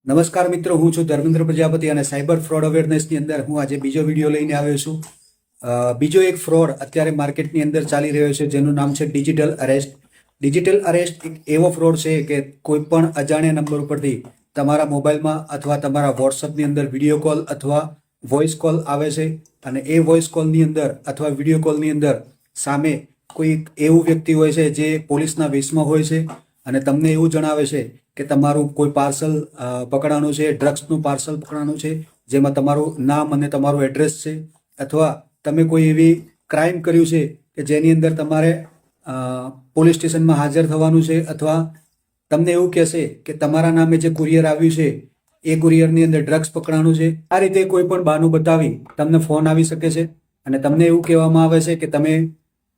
નમસ્કાર મિત્રો, હું છું ધર્મેન્દ્ર પ્રજાપતિ અને સાયબર ફ્રોડ અવેરનેસની અંદર હું આજે બીજો વિડીયો લઈને આવ્યો છું. બીજો એક ફ્રોડ અત્યારે માર્કેટની અંદર ચાલી રહ્યો છે જેનું નામ છે ડિજિટલ અરેસ્ટ. ડિજિટલ અરેસ્ટ એક એવો ફ્રોડ છે કે કોઈ પણ અજાણ્યા નંબર ઉપરથી તમારા મોબાઈલમાં અથવા તમારા વોટ્સઅપની અંદર વિડીયો કોલ અથવા વોઇસ કોલ આવે છે અને એ વોઇસ કોલની અંદર અથવા વિડીયો કોલની અંદર સામે કોઈ એવું વ્યક્તિ હોય છે જે પોલીસના વેશમાં હોય છે અને તમને એવું જણાવે છે કે તમારું કોઈ પાર્સલ પકડાનું છે, ડ્રગ્સનું પાર્સલ પકડાનું છે, જેમાં તમારું નામ અને તમારું એડ્રેસ છે, અથવા તમે કોઈ એવી ક્રાઇમ કર્યું છે કે જેની અંદર તમારે પોલીસ સ્ટેશનમાં હાજર થવાનું છે, અથવા તમને એવું કહેશે કે તમારા નામે જે કુરિયર આવ્યું છે એ કુરિયરની અંદર ડ્રગ્સ પકડાનું છે. આ રીતે કોઈ પણ બહાનું બતાવી તમને ફોન આવી શકે છે અને તમને એવું કહેવામાં આવે છે કે તમે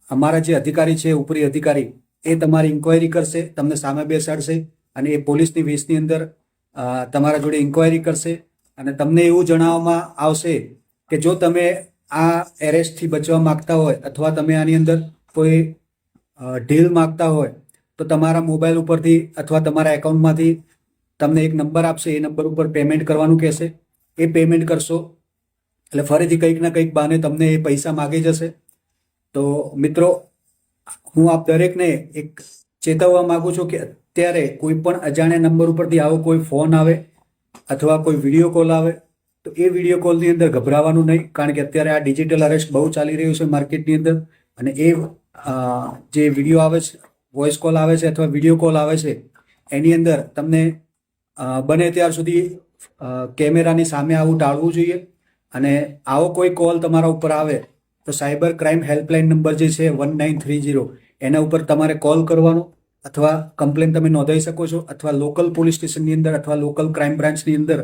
અમારા જે અધિકારી છે, ઉપરી અધિકારી, એ તમારી ઇન્ક્વાયરી કરશે, તમને સામે બેસાડશે અને એ પોલીસની વેશની અંદર તમારા જોડે ઇન્ક્વાયરી કરશે અને તમને એવું જણાવવામાં આવશે કે જો તમે આ એરેસ્ટથી બચવા માગતા હોય અથવા તમે આની અંદર કોઈ ઢીલ માગતા હોય તો તમારા મોબાઈલ ઉપરથી અથવા તમારા એકાઉન્ટમાંથી તમને એક નંબર આપશે, એ નંબર ઉપર પેમેન્ટ કરવાનું કહેશે. એ પેમેન્ટ કરશો એટલે ફરીથી કંઈક ના કંઈક બહાને તમને એ પૈસા માગી જશે. તો મિત્રો, હું આપ દરેકને એક ચેતવવા માંગુ છું કે અત્યારે કોઈ પણ અજાણ્યા નંબર ઉપરથી આવો કોઈ ફોન આવે અથવા કોઈ વિડીયો કોલ આવે તો એ વિડીયો કોલની અંદર ગભરાવાનું નહીં, કારણ કે અત્યારે આ ડિજિટલ અરેસ્ટ બહુ ચાલી રહ્યું છે માર્કેટની અંદર. અને એ જે વિડીયો આવે છે, વોઇસ કોલ આવે છે અથવા વિડીયો કોલ આવે છે, એની અંદર તમને બને ત્યાર સુધી કેમેરાની સામે આવું ટાળવું જોઈએ. અને આવો કોઈ કોલ તમારા ઉપર આવે તો સાયબર ક્રાઇમ હેલ્પલાઇન નંબર જે છે 1930, એના ઉપર તમારે કોલ કરવાનો અથવા કમ્પ્લેન તમે નોંધાવી શકો છો, અથવા લોકલ પોલીસ સ્ટેશનની અંદર અથવા લોકલ ક્રાઇમ બ્રાન્ચની અંદર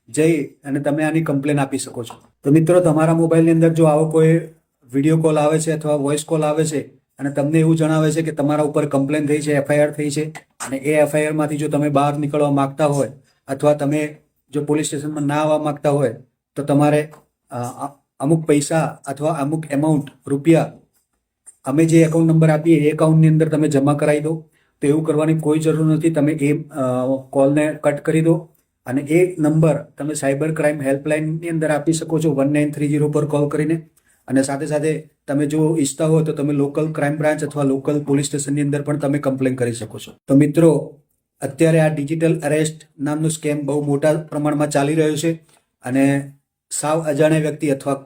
જઈ અને તમે આની કમ્પ્લેન આપી શકો છો. તો મિત્રો, તમારા મોબાઈલની અંદર જો આવો કોઈ વિડીયો કોલ આવે છે અથવા વોઇસ કોલ આવે છે અને તમને એવું જણાવે છે કે તમારા ઉપર કમ્પ્લેન થઈ છે, એફઆઈઆર થઈ છે, અને એ એફઆઈઆરમાંથી જો તમે બહાર નીકળવા માગતા હોય અથવા તમે જો પોલીસ સ્ટેશનમાં ના આવવા માગતા હોય તો તમારે અમુક પૈસા અથવા અમુક એમાઉન્ટ રૂપિયા અમે જે એકાઉન્ટ નંબર આપીએ એ એકાઉન્ટની અંદર તમે જમા કરાવી દો. તો એવું કરવાની કોઈ જરૂર નથી. તમે એ કોલને કટ કરી દો અને એ નંબર તમે સાયબર ક્રાઇમ હેલ્પલાઇનની અંદર આપી શકો છો 1930 પર કોલ કરીને. અને સાથે સાથે તમે જો ઈચ્છતા હો તો તમે લોકલ ક્રાઇમ બ્રાન્ચ અથવા લોકલ પોલીસ સ્ટેશનની અંદર પણ તમે કમ્પ્લેન કરી શકો છો. તો મિત્રો, અત્યારે આ ડિજિટલ અરેસ્ટ નામનું સ્કેમ બહુ મોટા પ્રમાણમાં ચાલી રહ્યું છે અને સાવ અજાણ્યા વ્યક્તિ અથવા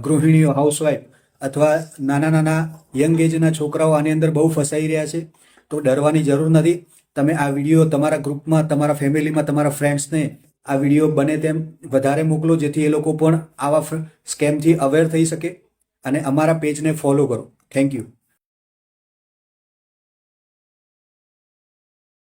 ગૃહિણીઓ, હાઉસવાઈફ અથવા નાના યંગ એજના છોકરાઓ આની અંદર બહુ ફસાઈ રહ્યા છે. તો ડરવાની જરૂર નથી. તમે આ વિડીયો તમારા ગ્રુપમાં, તમારા ફેમિલીમાં, તમારા ફ્રેન્ડ્સને આ વિડીયો બને તેમ વધારે મોકલો, જેથી એ લોકો પણ આવા સ્કેમથી અવેર થઈ શકે. અને અમારા પેજને ફોલો કરો. Thank you.